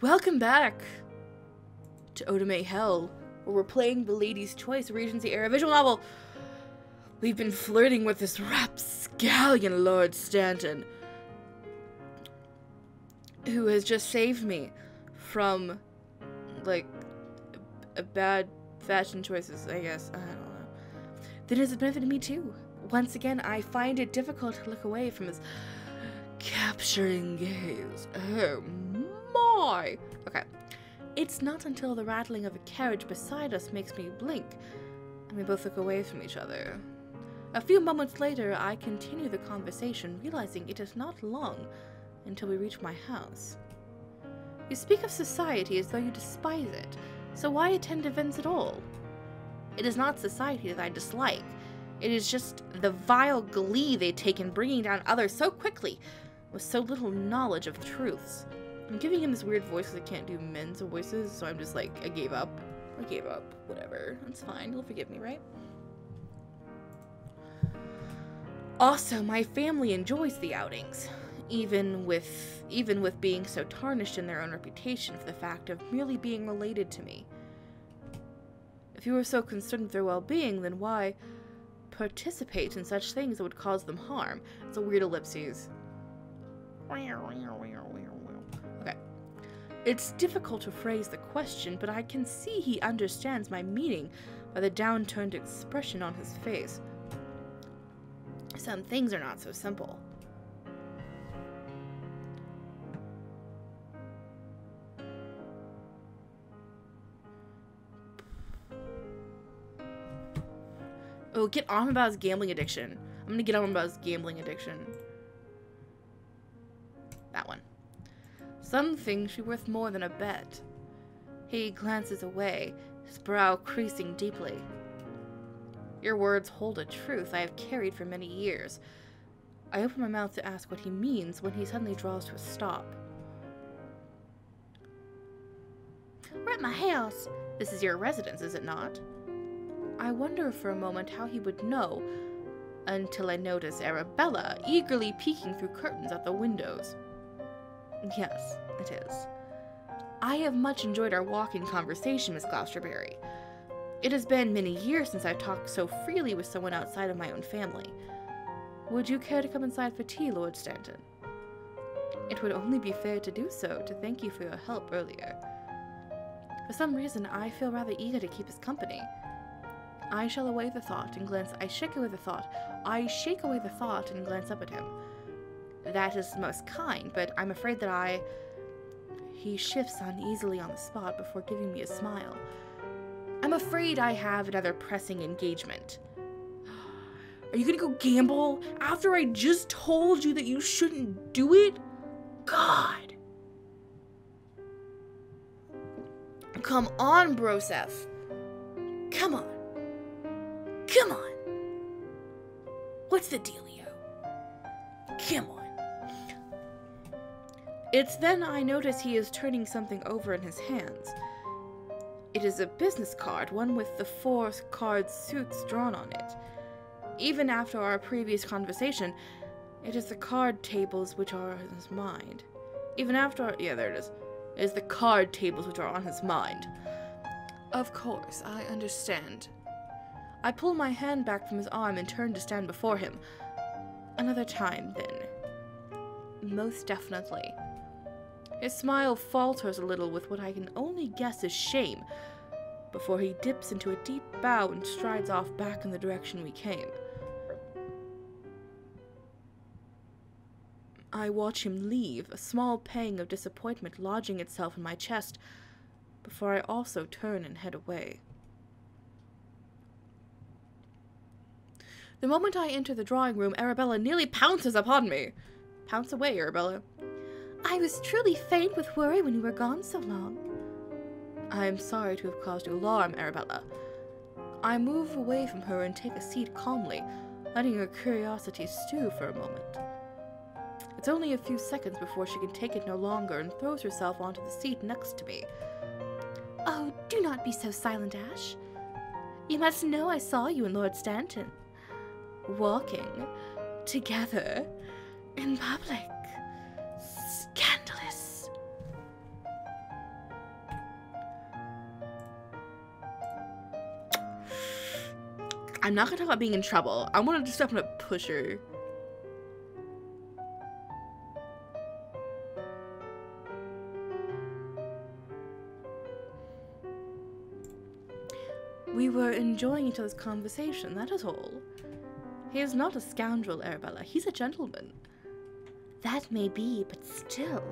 Welcome back to Otome Hell, where we're playing the Lady's Choice Regency era visual novel. We've been flirting with this rapscallion Lord Stanton, who has just saved me from, like, a bad fashion choices, I guess. I don't know. That has benefited me too. Once again, I find it difficult to look away from his capturing gaze. Oh my! Okay. It's not until the rattling of a carriage beside us makes me blink, and we both look away from each other. A few moments later, I continue the conversation, realizing it is not long until we reach my house. You speak of society as though you despise it, so why attend events at all? It is not society that I dislike. It is just the vile glee they take in bringing down others so quickly, with so little knowledge of truths. I'm giving him this weird voice because I can't do men's voices, so I'm just like, I gave up. Whatever. It's fine. You'll forgive me, right? Also, my family enjoys the outings, even with being so tarnished in their own reputation for the fact of merely being related to me. If you were so concerned with their well-being, then why participate in such things that would cause them harm? It's a weird ellipses. Okay. It's difficult to phrase the question, but I can see he understands my meaning by the downturned expression on his face. Some things are not so simple. Oh, get on about his gambling addiction. I'm gonna get on about his gambling addiction. That one. Some things should be worth more than a bet. He glances away, his brow creasing deeply. Your words hold a truth I have carried for many years. I open my mouth to ask what he means when he suddenly draws to a stop. We're at my house. This is your residence, is it not? I wonder for a moment how he would know, until I notice Arabella eagerly peeking through curtains at the windows. Yes, it is. I have much enjoyed our walk and conversation, Miss Gloucesterbury. It has been many years since I've talked so freely with someone outside of my own family. Would you care to come inside for tea, Lord Stanton? It would only be fair to do so, to thank you for your help earlier. For some reason, I feel rather eager to keep his company. I shake away the thought and glance up at him. That is most kind, but I'm afraid that He shifts uneasily on the spot before giving me a smile. I'm afraid I have another pressing engagement. Are you gonna go gamble after I just told you that you shouldn't do it? God! Come on, Broseph. Come on. Come on. What's the dealio? Come on. It's then I notice he is turning something over in his hands. It is a business card, one with the 4 card suits drawn on it. Even after our previous conversation, it is the card tables which are on his mind. Yeah, there it is. It is the card tables which are on his mind. Of course, I understand. I pull my hand back from his arm and turn to stand before him. Another time, then. Most definitely. His smile falters a little with what I can only guess is shame, before he dips into a deep bow and strides off back in the direction we came. I watch him leave, a small pang of disappointment lodging itself in my chest, before I also turn and head away. The moment I enter the drawing room, Arabella nearly pounces upon me. Pounce away, Arabella. I was truly faint with worry when you were gone so long. I am sorry to have caused you alarm, Arabella. I move away from her and take a seat calmly, letting her curiosity stew for a moment. It's only a few seconds before she can take it no longer and throws herself onto the seat next to me. Oh, do not be so silent, Ash. You must know I saw you and Lord Stanton walking together in public. Scandalous. I'm not gonna talk about being in trouble. I want to just definitely push her. We were enjoying each other's conversation, that is all. He is not a scoundrel, Arabella. He's a gentleman. That may be, but still.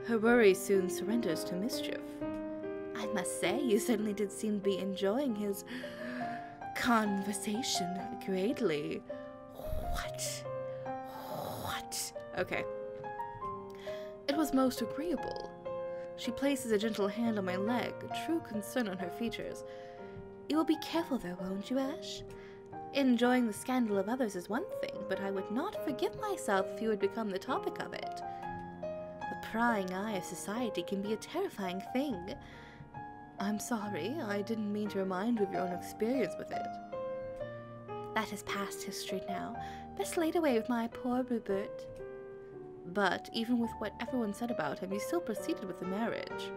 Her worry soon surrenders to mischief. I must say, you certainly did seem to be enjoying his conversation greatly. What? Okay. It was most agreeable. She places a gentle hand on my leg, true concern on her features. You will be careful though, won't you, Ash? Enjoying the scandal of others is one thing, but I would not forgive myself if you had become the topic of it. The prying eye of society can be a terrifying thing. I'm sorry, I didn't mean to remind you of your own experience with it. That is past history now. Best laid away with my poor Rupert. But, even with what everyone said about him, you still proceeded with the marriage.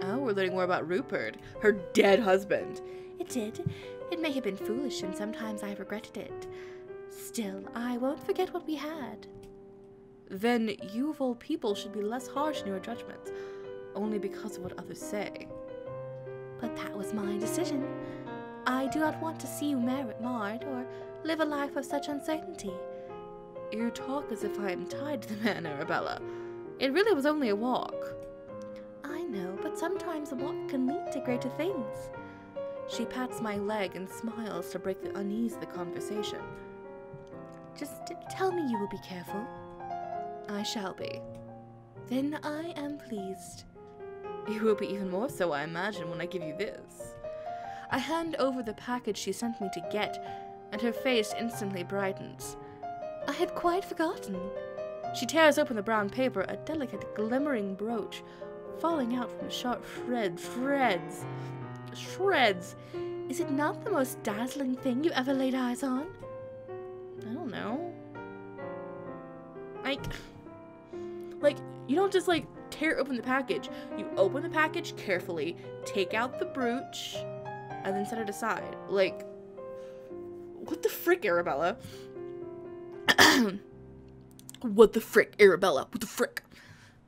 Oh, we're learning more about Rupert, her dead husband. It did. It may have been foolish, and sometimes I regretted it. Still, I won't forget what we had. Then you of all people should be less harsh in your judgments, only because of what others say. But that was my decision. I do not want to see you marred, or live a life of such uncertainty. You talk as if I am tied to the man, Arabella. It really was only a walk. I know, but sometimes a walk can lead to greater things. She pats my leg and smiles to break the unease of the conversation. Just tell me you will be careful. I shall be. Then I am pleased. You will be even more so, I imagine, when I give you this. I hand over the package she sent me to get, and her face instantly brightens. I had quite forgotten. She tears open the brown paper, a delicate, glimmering brooch, falling out from sharp shreds. Is it not the most dazzling thing you ever laid eyes on? I don't know. Like, you don't just, like, tear open the package. You open the package carefully, take out the brooch, and then set it aside. Like, what the frick, Arabella? What the frick, Arabella? What the frick?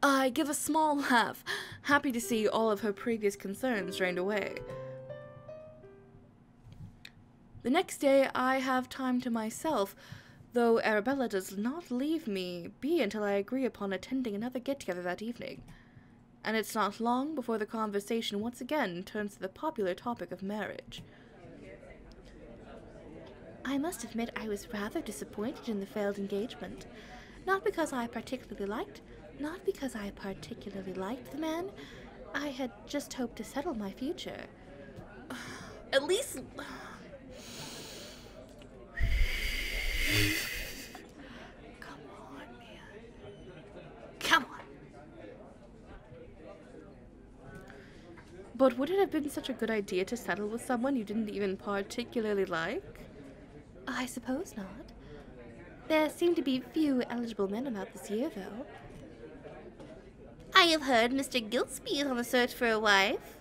I give a small laugh, happy to see all of her previous concerns drained away. The next day, I have time to myself, though Arabella does not leave me be until I agree upon attending another get-together that evening. And it's not long before the conversation once again turns to the popular topic of marriage. I must admit I was rather disappointed in the failed engagement. Not because I particularly liked the man. I had just hoped to settle my future. At least... Come on, man. Come on. But would it have been such a good idea to settle with someone you didn't even particularly like? I suppose not. There seem to be few eligible men about this year, though. I have heard Mr. Gilsby is on the search for a wife.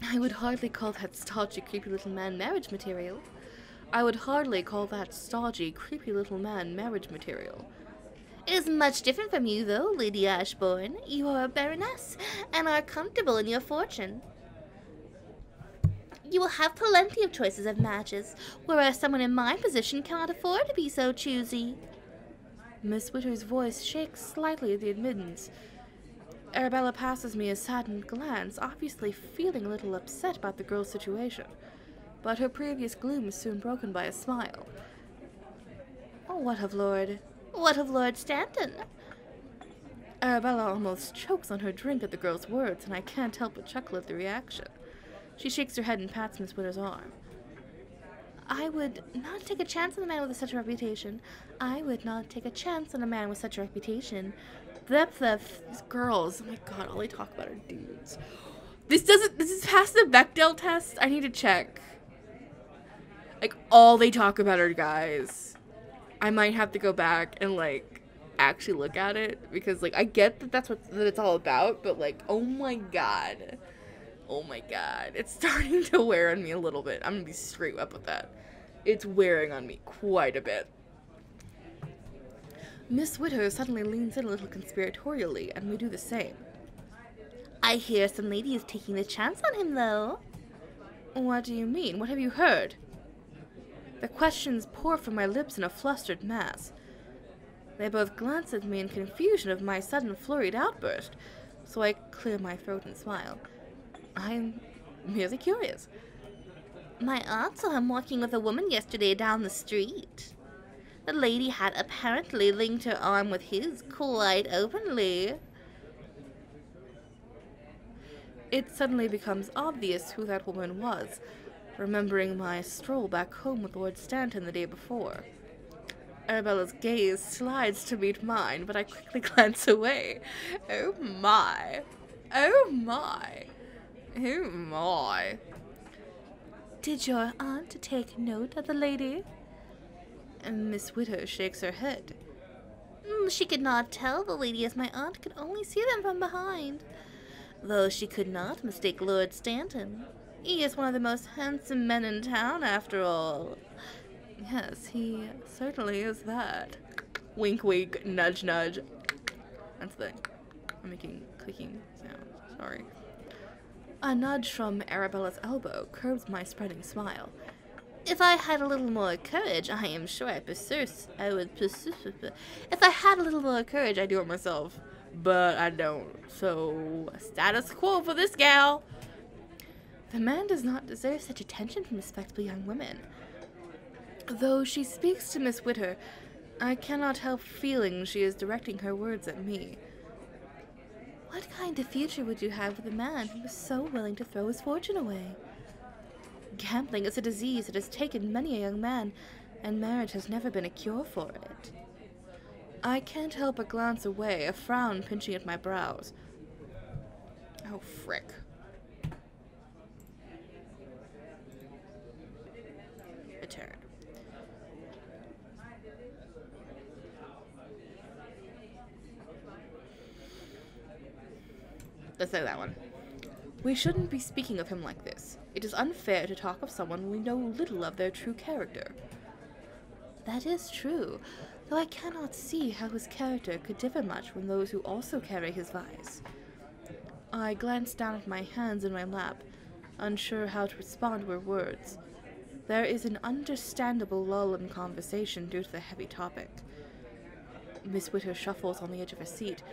I would hardly call that stodgy, creepy little man marriage material. It is much different from you, though, Lady Ashbourne. You are a baroness, and are comfortable in your fortune. You will have plenty of choices of matches, whereas someone in my position cannot afford to be so choosy. Miss Witter's voice shakes slightly at the admittance. Arabella passes me a saddened glance, obviously feeling a little upset about the girl's situation. But her previous gloom is soon broken by a smile. Oh, what of Lord Stanton? Arabella almost chokes on her drink at the girl's words, and I can't help but chuckle at the reaction. She shakes her head and pats Miss Witter's arm. I would not take a chance on a man with such a reputation. These girls, oh my god, all they talk about are dudes. This is past the Bechdel test? I need to check. Like, all they talk about are guys. I might have to go back and, like, actually look at it. Because, like, I get that that's what it's all about. But, like, oh my god. Oh my god, it's starting to wear on me a little bit. I'm gonna be straight up with that. It's wearing on me quite a bit. Miss Widow suddenly leans in a little conspiratorially, and we do the same. I hear some lady is taking a chance on him, though. What do you mean? What have you heard? The questions pour from my lips in a flustered mass. They both glance at me in confusion of my sudden flurried outburst, so I clear my throat and smile. I'm merely curious. My aunt saw him walking with a woman yesterday down the street. The lady had apparently linked her arm with his quite openly. It suddenly becomes obvious who that woman was, remembering my stroll back home with Lord Stanton the day before. Arabella's gaze slides to meet mine, but I quickly glance away. Oh my. Oh my. Oh my. Did your aunt take note of the lady? And Miss Widow shakes her head. She could not tell the lady, as my aunt could only see them from behind. Though she could not mistake Lord Stanton. He is one of the most handsome men in town, after all. Yes, he certainly is that. Wink, wink, nudge, nudge. That's the... I'm making clicking sounds. Sorry. A nudge from Arabella's elbow curbs my spreading smile. If I had a little more courage, I am sure I would pursue. If I had a little more courage, I'd do it myself. But I don't. So, status quo for this gal. The man does not deserve such attention from respectable young women. Though she speaks to Miss Witter, I cannot help feeling she is directing her words at me. What kind of future would you have with a man who was so willing to throw his fortune away? Gambling is a disease that has taken many a young man, and marriage has never been a cure for it. I can't help but glance away, a frown pinching at my brows. Oh, frick. Return. Let's say that one. We shouldn't be speaking of him like this. It is unfair to talk of someone we know little of their true character. That is true, though I cannot see how his character could differ much from those who also carry his vice. I glanced down at my hands in my lap, unsure how to respond to her words. There is an understandable lull in conversation due to the heavy topic. Miss Witter shuffles on the edge of her seat,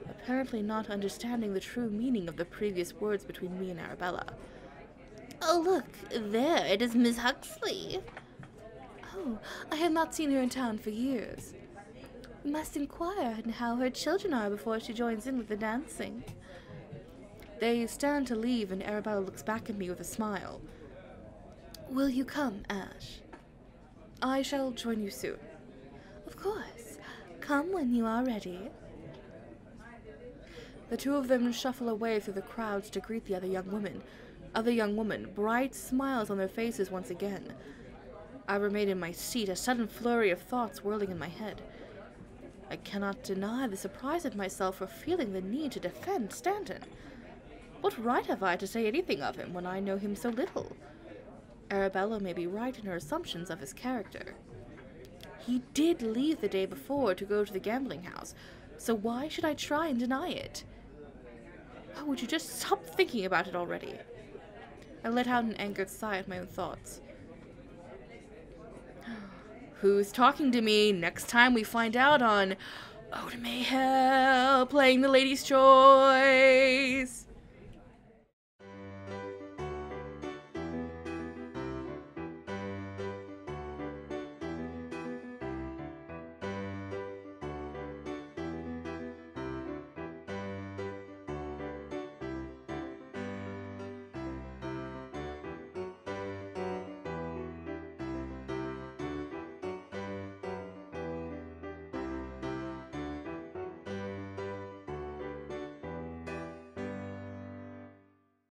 apparently not understanding the true meaning of the previous words between me and Arabella. Oh, look, there, it is Miss Huxley. Oh, I have not seen her in town for years. We must inquire how her children are before she joins in with the dancing. They stand to leave, and Arabella looks back at me with a smile. Will you come, Ash? I shall join you soon. Of course. Come when you are ready. The two of them shuffle away through the crowds to greet the other young woman, bright smiles on their faces once again. I remain in my seat, a sudden flurry of thoughts whirling in my head. I cannot deny the surprise at myself for feeling the need to defend Stanton. What right have I to say anything of him when I know him so little? Arabella may be right in her assumptions of his character. He did leave the day before to go to the gambling house, so why should I try and deny it? Oh, would you just stop thinking about it already? I let out an angered sigh at my own thoughts. Who's talking to me? Next time we find out on Ode May Hell, playing the Lady's Choice.